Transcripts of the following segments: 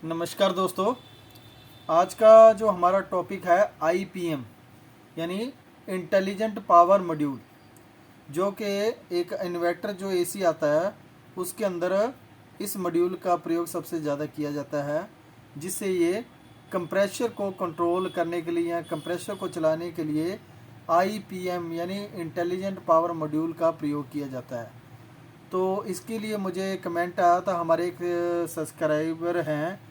नमस्कार दोस्तों। आज का जो हमारा टॉपिक है आईपीएम यानी इंटेलिजेंट पावर मॉड्यूल, जो कि एक इन्वर्टर जो एसी आता है उसके अंदर इस मॉड्यूल का प्रयोग सबसे ज़्यादा किया जाता है, जिससे ये कंप्रेशर को कंट्रोल करने के लिए या कंप्रेशर को चलाने के लिए आईपीएम यानी इंटेलिजेंट पावर मॉड्यूल का प्रयोग किया जाता है। तो इसके लिए मुझे कमेंट आया था, हमारे एक सब्सक्राइबर हैं,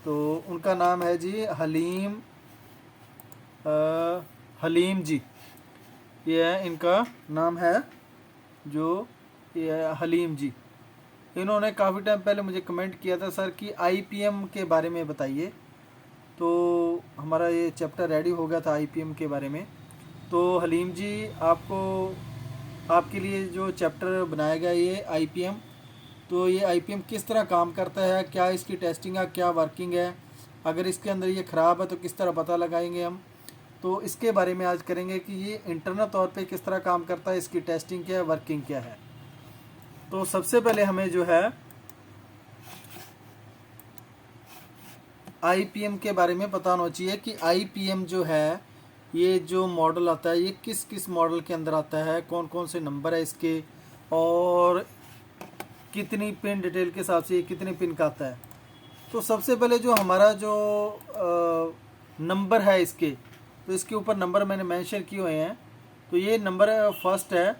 तो उनका नाम है जी हलीम जी। ये है इनका नाम है, जो ये है हलीम जी। इन्होंने काफ़ी टाइम पहले मुझे कमेंट किया था, सर कि आईपीएम के बारे में बताइए। तो हमारा ये चैप्टर रेडी हो गया था आईपीएम के बारे में। तो हलीम जी, आपके लिए जो चैप्टर बनाया गया ये आईपीएम, तो ये आईपीएम किस तरह काम करता है, क्या इसकी टेस्टिंग है, क्या वर्किंग है, अगर इसके अंदर ये ख़राब है तो किस तरह पता लगाएंगे हम। तो इसके बारे में आज करेंगे कि ये इंटरनल तौर पे किस तरह काम करता है, इसकी टेस्टिंग क्या है, वर्किंग क्या है। तो सबसे पहले हमें जो है आईपीएम के बारे में पता होना चाहिए कि आईपीएम जो है, ये जो मॉडल आता है ये किस किस मॉडल के अंदर आता है, कौन कौन से नंबर है इसके, और कितनी पिन डिटेल के हिसाब से ये कितने पिन का आता है। तो सबसे पहले जो हमारा जो नंबर है इसके, तो इसके ऊपर नंबर मैंने मेंशन किए हुए हैं। तो ये नंबर फर्स्ट है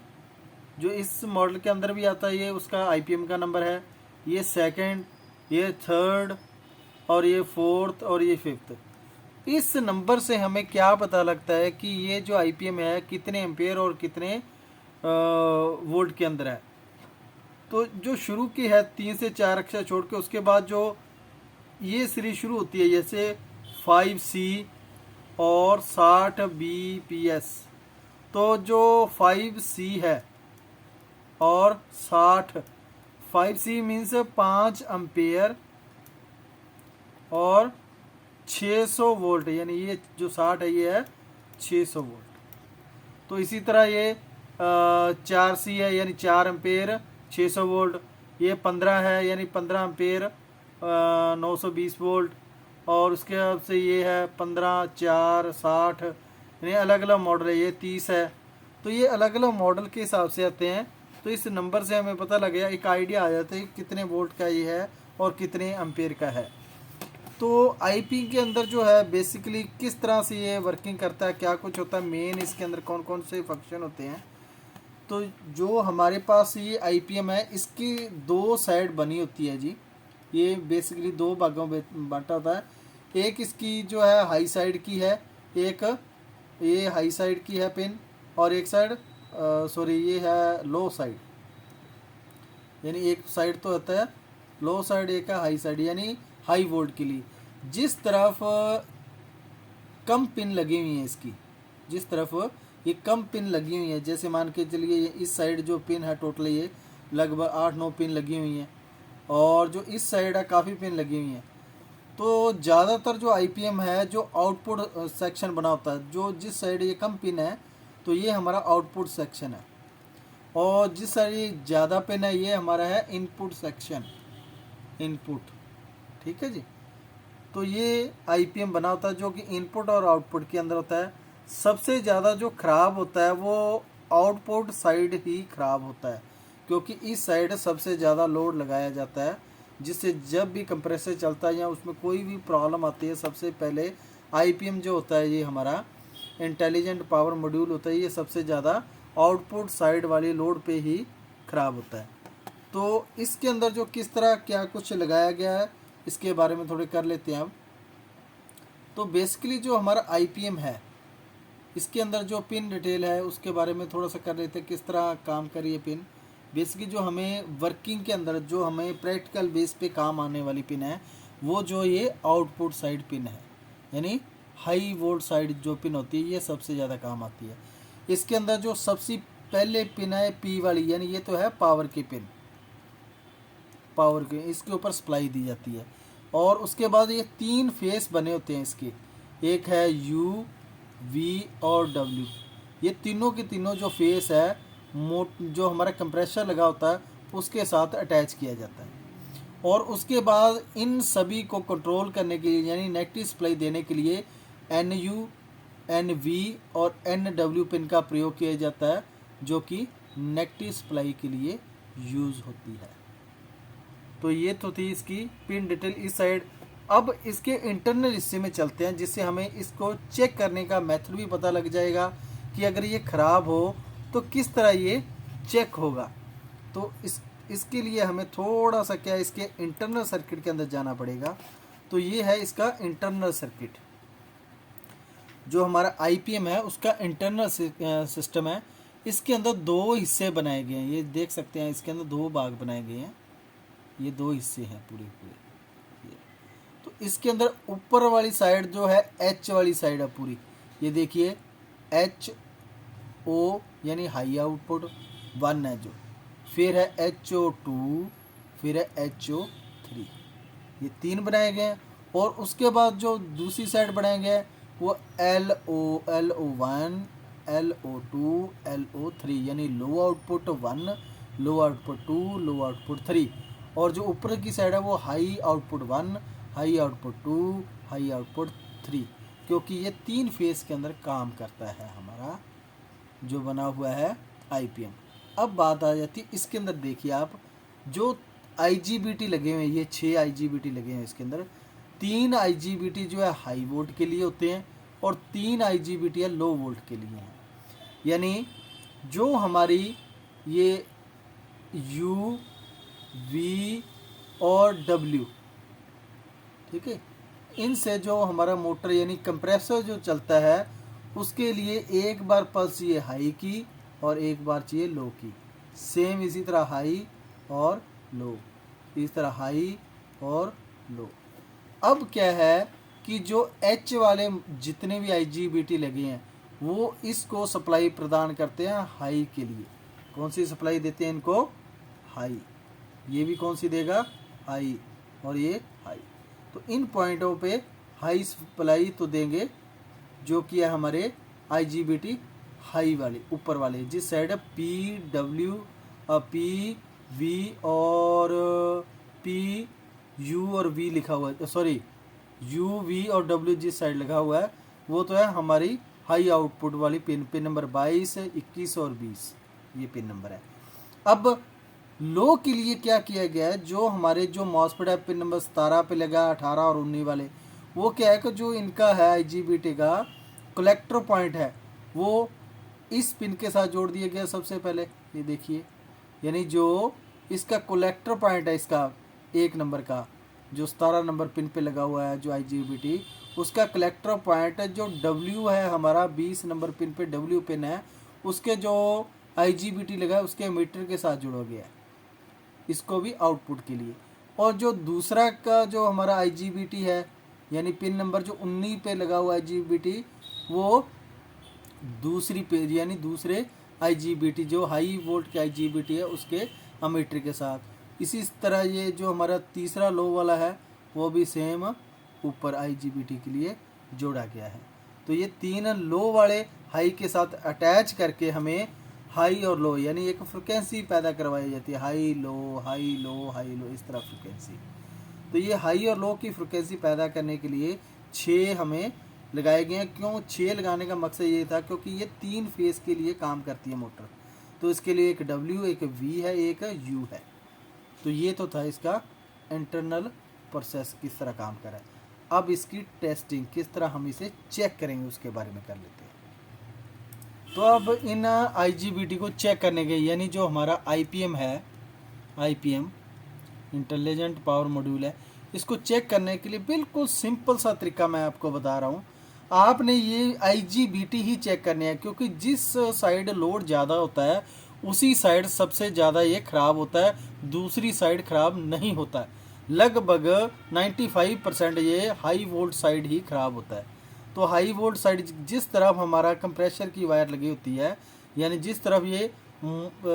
जो इस मॉडल के अंदर भी आता है, ये उसका आईपीएम का नंबर है। ये सेकंड, ये थर्ड, और ये फोर्थ, और ये फिफ्थ। इस नंबर से हमें क्या पता लगता है कि ये जो आईपीएम है कितने एम्पेयर और कितने वोल्ट के अंदर है। तो जो शुरू की है 3 से 4 अक्षर छोड़ के, उसके बाद जो ये सीरीज शुरू होती है जैसे 5C और 60 BPS। तो जो 5C है और 60, 5C मीन्स 5 एम्पेयर और 600 वोल्ट, यानी ये जो 60 है ये है 600 वोल्ट। तो इसी तरह ये 4C है यानी 4 एम्पेयर 600 वोल्ट। ये 15 है यानी 15 एम्पेयर 920 वोल्ट। और उसके बाद से ये है 15, 4, 60, यानी अलग अलग मॉडल है। ये 30 है। तो ये अलग अलग मॉडल के हिसाब से आते हैं। तो इस नंबर से हमें पता लगेगा, एक आइडिया आ जाता है कि कितने वोल्ट का ये है और कितने एम्पेयर का है। तो आईपी के अंदर जो है बेसिकली किस तरह से ये वर्किंग करता है, क्या कुछ होता है, मेन इसके अंदर कौन कौन से फंक्शन होते हैं। तो जो हमारे पास ये आईपीएम है, इसकी 2 साइड बनी होती है जी। ये बेसिकली 2 भागों में बांटा होता है। एक इसकी जो है हाई साइड की है, एक ये हाई साइड की है पिन, और एक साइड सॉरी ये है लो साइड। यानी एक साइड तो होता है लो साइड, एक है हाई साइड, यानी हाई वोल्ट के लिए। जिस तरफ कम पिन लगी हुई है इसकी, जिस तरफ ये कम पिन लगी हुई है, जैसे मान के चलिए ये इस साइड जो पिन है टोटल ये लगभग 8-9 पिन लगी हुई हैं, और जो इस साइड है काफ़ी पिन लगी हुई हैं। तो ज़्यादातर जो आईपीएम है जो आउटपुट सेक्शन बना होता है, जो जिस साइड ये कम पिन है तो ये हमारा आउटपुट सेक्शन है, और जिस साइड ये ज़्यादा पिन है ये हमारा है इनपुट सेक्शन, इनपुट। ठीक है जी। तो ये आईपीएम बना होता है जो कि इनपुट और आउटपुट के अंदर होता है। सबसे ज़्यादा जो ख़राब होता है वो आउटपुट साइड ही ख़राब होता है, क्योंकि इस साइड सबसे ज़्यादा लोड लगाया जाता है, जिससे जब भी कंप्रेसर चलता है या उसमें कोई भी प्रॉब्लम आती है, सबसे पहले आईपीएम जो होता है ये हमारा इंटेलिजेंट पावर मॉड्यूल होता है, ये सबसे ज़्यादा आउटपुट साइड वाली लोड पे ही ख़राब होता है। तो इसके अंदर जो किस तरह क्या कुछ लगाया गया है इसके बारे में थोड़े कर लेते हैं अब। तो बेसिकली जो हमारा आईपीएम है इसके अंदर जो पिन डिटेल है उसके बारे में थोड़ा सा कर लेते हैं, किस तरह काम कर रही है पिन। बेसिकली जो हमें वर्किंग के अंदर जो हमें प्रैक्टिकल बेस पे काम आने वाली पिन है, वो जो ये आउटपुट साइड पिन है, यानी हाई वोल्ट साइड जो पिन होती है ये सबसे ज़्यादा काम आती है। इसके अंदर जो सबसे पहले पिन है पी वाली, यानी ये तो है पावर की पिन, पावर के इसके ऊपर सप्लाई दी जाती है। और उसके बाद ये 3 फेस बने होते हैं इसके, एक है यू, वी और डब्ल्यू। ये तीनों के तीनों जो फेस है जो हमारा कंप्रेसर लगा होता है उसके साथ अटैच किया जाता है। और उसके बाद इन सभी को कंट्रोल करने के लिए यानी नेगेटिव सप्लाई देने के लिए NU, NV और NW पिन का प्रयोग किया जाता है, जो कि नेगेटिव सप्लाई के लिए यूज़ होती है। तो ये तो थी इसकी पिन डिटेल इस साइड। अब इसके इंटरनल हिस्से में चलते हैं, जिससे हमें इसको चेक करने का मेथड भी पता लग जाएगा कि अगर ये ख़राब हो तो किस तरह ये चेक होगा। तो इसके लिए हमें थोड़ा सा क्या इसके इंटरनल सर्किट के अंदर जाना पड़ेगा। तो ये है इसका इंटरनल सर्किट, जो हमारा IPM है उसका इंटरनल सिस्टम है। इसके अंदर दो हिस्से बनाए गए हैं, ये देख सकते हैं, इसके अंदर दो भाग बनाए गए हैं, ये दो हिस्से हैं पूरे पूरे। तो इसके अंदर ऊपर वाली साइड जो है H वाली साइड है पूरी, ये देखिए HO यानी हाई आउटपुट 1 है जो, फिर है HO2, फिर है HO3, ये 3 बनाए गए हैं। और उसके बाद जो दूसरी साइड बनाए गए हैं वो LO1, LO2, LO3 यानी low output 1, low output 2, low output 3। और जो ऊपर की साइड है वो high output 1, high output 2, high output 3, क्योंकि ये 3 फेस के अंदर काम करता है हमारा जो बना हुआ है IPM। अब बात आ जाती है इसके अंदर, देखिए आप जो IGBT लगे हुए हैं, ये 6 IGBT लगे हैं इसके अंदर। 3 IGBT जो है हाई वोल्ट के लिए होते हैं और 3 IGBT है लो वोल्ट के लिए हैं। यानी जो हमारी ये U, V और W, ठीक है, इनसे जो हमारा मोटर यानी कंप्रेसर जो चलता है उसके लिए एक बार पल्स चाहिए हाई की और एक बार चाहिए लो की। सेम इसी तरह हाई और लो, इस तरह हाई और लो। अब क्या है कि जो H वाले जितने भी IGBT लगे हैं वो इसको सप्लाई प्रदान करते हैं हाई के लिए। कौन सी सप्लाई देते हैं इनको? हाई। ये भी कौन सी देगा? हाई, और ये हाई। तो इन पॉइंटों पे हाई सप्लाई तो देंगे, जो कि है हमारे IGBT हाई वाले ऊपर वाले, जिस साइड है PW, PV और PU और V लिखा हुआ है, सॉरी UV और W जिस साइड लगा हुआ है वो तो है हमारी हाई आउटपुट वाली पिन, पिन नंबर 22, 21 और 20, ये पिन नंबर है। अब लो के लिए क्या किया गया है, जो हमारे जो मॉसफेट है पिन नंबर 17 पे लगा, 18 और 19 वाले, वो क्या है कि जो इनका है IGBT का कलेक्टर पॉइंट है वो इस पिन के साथ जोड़ दिया गया सबसे पहले, ये देखिए। यानी जो इसका कलेक्टर पॉइंट है इसका 1 नंबर का, जो 17 नंबर पिन पे लगा हुआ है जो IGBT, उसका कलेक्टर पॉइंट है जो W है हमारा 20 नंबर पिन पे W पिन है, उसके जो IGBT लगा है उसके मीटर के साथ जुड़ा गया है, इसको भी आउटपुट के लिए। और जो दूसरा का जो हमारा IGBT है यानी पिन नंबर जो 19 पे लगा हुआ IGBT, वो दूसरी पे यानी दूसरे IGBT जो हाई वोल्ट के IGBT है उसके अमीटर के साथ। इसी तरह ये जो हमारा तीसरा लो वाला है वो भी सेम ऊपर IGBT के लिए जोड़ा गया है। तो ये 3 लो वाले हाई के साथ अटैच करके हमें हाई और लो यानी एक फ्रिक्वेंसी पैदा करवाई जाती है, high low high low high low, इस तरह फ्रिक्वेंसी। तो ये हाई और लो की फ्रिक्वेंसी पैदा करने के लिए 6 हमें लगाए गए हैं। क्यों 6 लगाने का मकसद ये था, क्योंकि ये 3 फेस के लिए काम करती है मोटर। तो इसके लिए एक W, एक V है, एक U है। तो ये तो था इसका इंटरनल प्रोसेस किस तरह काम कर रहा है। अब इसकी टेस्टिंग किस तरह हम इसे चेक करेंगे उसके बारे में कर लेते हैं। तो अब इन IGBT को चेक करने के यानी जो हमारा IPM है, IPM इंटेलिजेंट पावर मॉड्यूल है, इसको चेक करने के लिए बिल्कुल सिंपल सा तरीका मैं आपको बता रहा हूँ। आपने ये IGBT ही चेक करने हैं, क्योंकि जिस साइड लोड ज़्यादा होता है उसी साइड सबसे ज़्यादा ये ख़राब होता है, दूसरी साइड ख़राब नहीं होता है। लगभग 95% ये हाई वोल्ट साइड ही ख़राब होता है। तो हाई वोल्ट साइड जिस तरफ हमारा कंप्रेसर की वायर लगी होती है, यानी जिस तरफ ये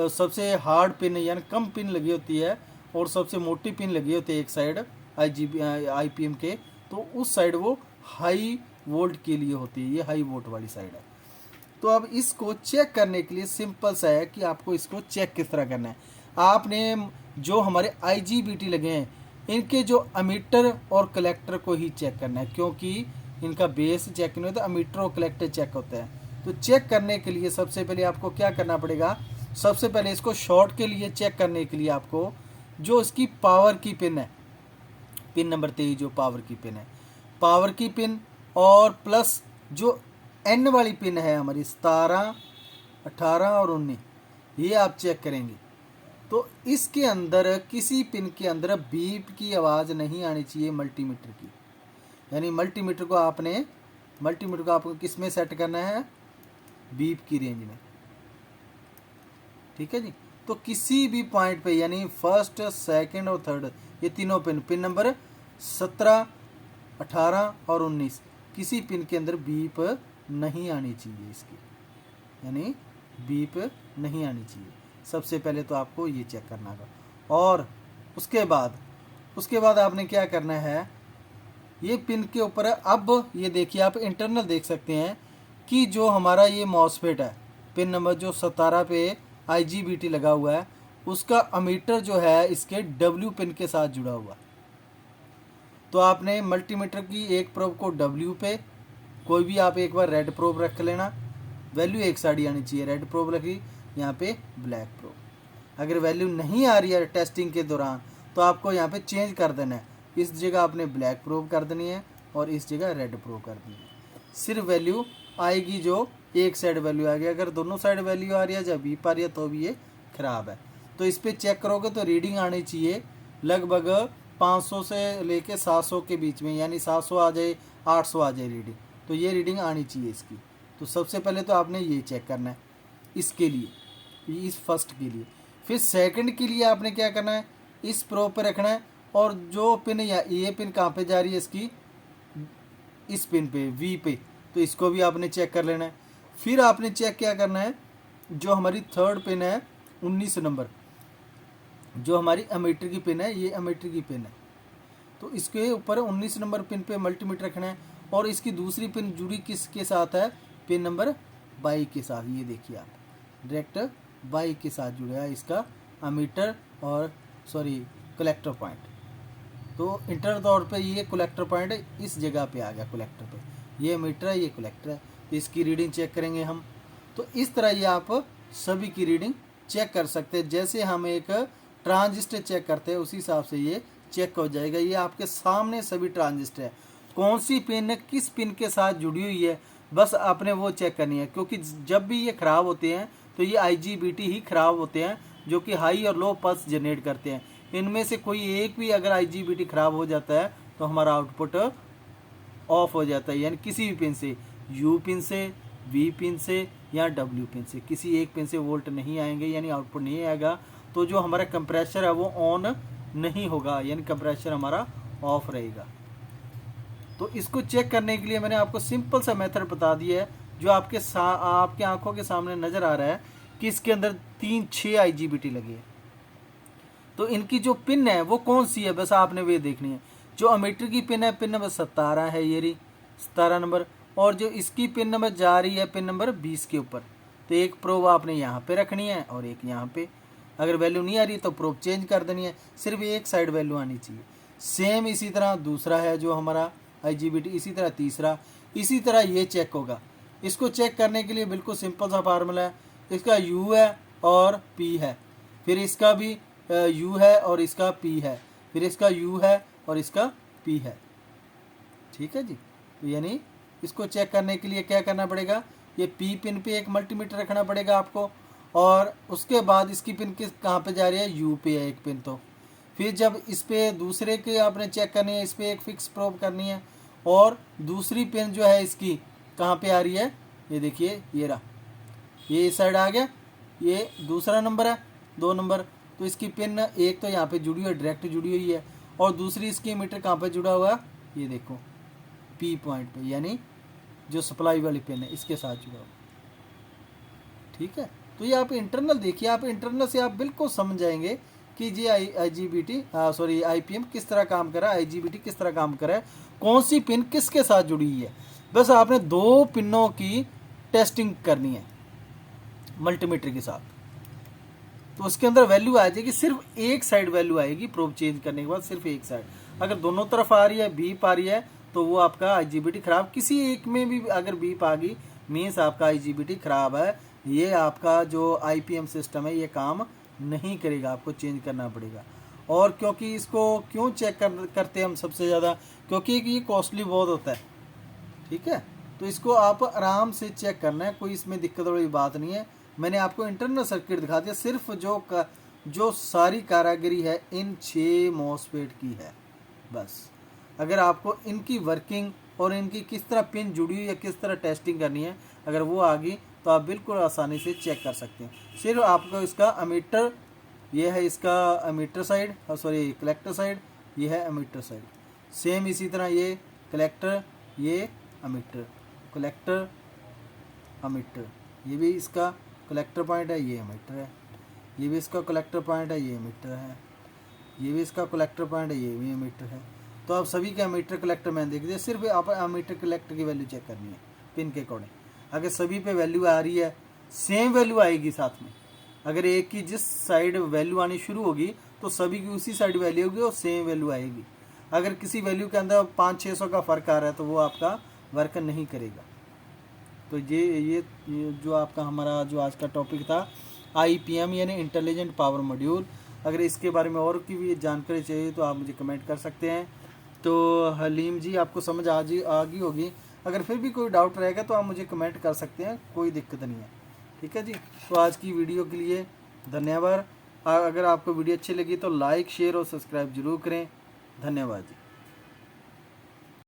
सबसे हार्ड पिन यानी कम पिन लगी होती है और सबसे मोटी पिन लगी होती है एक साइड IPM के, तो उस साइड वो हाई वोल्ट के लिए होती है, ये हाई वोल्ट वाली साइड है। तो अब इसको चेक करने के लिए सिंपल सा है कि आपको इसको चेक किस तरह करना है। आपने जो हमारे IGBT लगे हैं इनके जो अमीटर और कलेक्टर को ही चेक करना है, क्योंकि इनका बेस चेक नहीं होता, अमीटर और कलेक्टर चेक होता है। तो चेक करने के लिए सबसे पहले आपको क्या करना पड़ेगा, सबसे पहले इसको शॉर्ट के लिए चेक करने के लिए आपको जो इसकी पावर की पिन है, पिन नंबर 23 जो पावर की पिन है, पावर की पिन और प्लस जो एन वाली पिन है हमारी 17, 18 और 19, ये आप चेक करेंगे। तो इसके अंदर किसी पिन के अंदर बीप की आवाज़ नहीं आनी चाहिए मल्टीमीटर की, यानी मल्टीमीटर को आपको किस में सेट करना है, बीप की रेंज में। ठीक है जी। तो किसी भी पॉइंट पे यानी फर्स्ट, सेकंड और थर्ड, ये तीनों पिन नंबर 17, 18 और 19, किसी पिन के अंदर बीप नहीं आनी चाहिए इसकी, यानी बीप नहीं आनी चाहिए। सबसे पहले तो आपको ये चेक करना होगा। और उसके बाद आपने क्या करना है, ये पिन के ऊपर अब ये देखिए, आप इंटरनल देख सकते हैं कि जो हमारा ये मॉसफेट है, पिन नंबर जो 17 पे IGBT लगा हुआ है, उसका अमीटर जो है इसके W पिन के साथ जुड़ा हुआ। तो आपने मल्टीमीटर की एक प्रोब को W पे, कोई भी आप एक बार रेड प्रोब रख लेना, वैल्यू एक साइड आनी चाहिए, रेड प्रोब रखी, यहाँ पे ब्लैक प्रोब। अगर वैल्यू नहीं आ रही है टेस्टिंग के दौरान तो आपको यहाँ पे चेंज कर देना है, इस जगह आपने ब्लैक प्रोब कर देनी है और इस जगह रेड प्रोब कर देनी है। सिर्फ वैल्यू आएगी जो एक साइड वैल्यू आ गई, अगर दोनों साइड वैल्यू आ रही है जब बीप आ रही है तो भी ये ख़राब है। तो इस पर चेक करोगे तो रीडिंग आनी चाहिए लगभग 500 से लेके 700 के बीच में, यानी 700 आ जाए, 800 आ जाए रीडिंग, तो ये रीडिंग आनी चाहिए इसकी। तो सबसे पहले तो आपने ये चेक करना है इसके लिए, इस फर्स्ट के लिए। फिर सेकंड के लिए आपने क्या करना है, इस प्रोब पे रखना है, और जो पिन या ये पिन कहाँ पे जा रही है इसकी, इस पिन पे वी पे, तो इसको भी आपने चेक कर लेना है। फिर आपने चेक क्या करना है, जो हमारी थर्ड पिन है 19 नंबर, जो हमारी अमीटर की पिन है, ये अमीटर की पिन है, तो इसके ऊपर 19 नंबर पिन पे मल्टीमीटर रखना है। और इसकी दूसरी पिन जुड़ी किसके साथ है, पिन नंबर 22 के साथ। ये देखिए आप, डायरेक्ट 22 के साथ जुड़ा है इसका अमीटर और कलेक्टर पॉइंट। तो इंटर तौर पे ये कलेक्टर पॉइंट इस जगह पे आ गया, कलेक्टर पे, ये अमीटर है, ये कलेक्टर है, इसकी रीडिंग चेक करेंगे हम। तो इस तरह ये आप सभी की रीडिंग चेक कर सकते हैं, जैसे हम एक ट्रांजिस्टर चेक करते हैं उसी हिसाब से ये चेक हो जाएगा। ये आपके सामने सभी ट्रांजिस्टर है, कौन सी पिन किस पिन के साथ जुड़ी हुई है, बस आपने वो चेक करनी है। क्योंकि जब भी ये ख़राब होते हैं तो ये IGBT ही ख़राब होते हैं, जो कि हाई और लो पल्स जनरेट करते हैं। इनमें से कोई एक भी अगर IGBT ख़राब हो जाता है तो हमारा आउटपुट ऑफ हो जाता है, यानी किसी भी पिन से, U पिन से, V पिन से या W पिन से, किसी एक पिन से वोल्ट नहीं आएंगे, यानी आउटपुट नहीं आएगा। तो जो हमारा कंप्रेसर है वो ऑन नहीं होगा, यानी कंप्रेसर हमारा ऑफ रहेगा। तो इसको चेक करने के लिए मैंने आपको सिंपल सा मेथड बता दिया है, जो आपके आंखों के सामने नज़र आ रहा है कि इसके अंदर 6 IGBT लगी है। तो इनकी जो पिन है वो कौन सी है, बस आपने वे देखनी है। जो अमीटर की पिन है, पिन नंबर 17 है, ये रही 17 नंबर, और जो इसकी पिन नंबर जा रही है पिन नंबर 20 के ऊपर। तो एक प्रोब आपने यहाँ पे रखनी है और एक यहाँ पे। अगर वैल्यू नहीं आ रही तो प्रोब चेंज कर देनी है, सिर्फ एक साइड वैल्यू आनी चाहिए। सेम इसी तरह दूसरा है जो हमारा IGBT, इसी तरह तीसरा, इसी तरह ये चेक होगा। इसको चेक करने के लिए बिल्कुल सिंपल सा फार्मूला है, इसका U है और P है, फिर इसका भी U है और इसका P है, फिर इसका U है और इसका P है। ठीक है जी। तो यानी इसको चेक करने के लिए क्या करना पड़ेगा, ये P पिन पे एक मल्टीमीटर रखना पड़ेगा आपको, और उसके बाद इसकी पिन कहाँ पे जा रही है, U पे है एक पिन। तो फिर जब इस पे दूसरे के आपने चेक करनी है, इस पर एक फिक्स प्रोब करनी है, और दूसरी पिन जो है इसकी कहाँ पे आ रही है, ये देखिए, ये रहा, ये इस साइड आ गया, ये दूसरा नंबर है, 2 नंबर। तो इसकी पिन एक तो यहाँ पे जुड़ी हुई है, डायरेक्ट जुड़ी हुई है, और दूसरी इसकी मीटर कहाँ पे जुड़ा हुआ है, ये देखो P पॉइंट पे, यानी जो सप्लाई वाली पिन है इसके साथ जुड़ा हुआ। ठीक है। तो ये आप इंटरनल देखिए, आप इंटरनल से आप बिल्कुल समझ जाएंगे कि ये IPM किस तरह काम कर रहा है, IGBT किस तरह काम कर रहा है, कौन सी पिन किसके साथ जुड़ी हुई है। बस आपने 2 पिनों की टेस्टिंग करनी है मल्टीमीटर के साथ। तो उसके अंदर वैल्यू आ जाएगी, सिर्फ एक साइड वैल्यू आएगी प्रोब चेंज करने के बाद, सिर्फ एक साइड। अगर दोनों तरफ आ रही है, बीप आ रही है, तो वो आपका आईजीबीटी खराब। किसी एक में भी अगर बीप आ गई मीन्स आपका आईजीबीटी खराब है, ये आपका जो आईपीएम सिस्टम है ये काम नहीं करेगा, आपको चेंज करना पड़ेगा। और क्योंकि इसको क्यों चेक करते हैं हम सबसे ज़्यादा, क्योंकि ये कॉस्टली बहुत होता है, ठीक है। तो इसको आप आराम से चेक करना है, कोई इसमें दिक्कत वाली बात नहीं है। मैंने आपको इंटरनल सर्किट दिखा दिया, सिर्फ जो सारी कारागिरी है इन 6 मॉसफेट की है बस। अगर आपको इनकी वर्किंग और इनकी किस तरह पिन जुड़ी हुई है, किस तरह टेस्टिंग करनी है, अगर वो आ गई तो आप बिल्कुल आसानी से चेक कर सकते हैं। सिर्फ आपको इसका अमीटर, ये है इसका ammeter side, sorry collector side, ये है अमीटर साइड। सेम इसी तरह ये कलेक्टर, ये अमीटर, कलेक्टर अमीटर, ये भी इसका कलेक्टर पॉइंट है, ये अमीटर है, ये भी इसका कलेक्टर पॉइंट है, ये अमीटर है, ये भी इसका कलेक्टर पॉइंट है, ये भी अमीटर है। तो आप सभी के अमीटर कलेक्टर मैंने देख दिया, सिर्फ आप अमीटर कलेक्टर की वैल्यू चेक करनी है पिन के अकॉर्डिंग। अगर सभी पे वैल्यू आ रही है, सेम वैल्यू आएगी साथ में। अगर एक की जिस साइड वैल्यू आनी शुरू होगी तो सभी की उसी साइड वैल्यू होगी और सेम वैल्यू आएगी। अगर किसी वैल्यू के अंदर 500-600 का फ़र्क आ रहा है तो वो आपका वर्क नहीं करेगा। तो ये जो आपका हमारा जो आज का टॉपिक था आईपीएम यानी इंटेलिजेंट पावर मॉड्यूल। अगर इसके बारे में और की भी जानकारी चाहिए तो आप मुझे कमेंट कर सकते हैं। तो हलीम जी आपको समझ आ गई होगी, अगर फिर भी कोई डाउट रहेगा तो आप मुझे कमेंट कर सकते हैं, कोई दिक्कत नहीं है, ठीक है जी। तो आज की वीडियो के लिए धन्यवाद। अगर आपको वीडियो अच्छी लगी तो लाइक शेयर और सब्सक्राइब जरूर करें। धन्यवाद जी।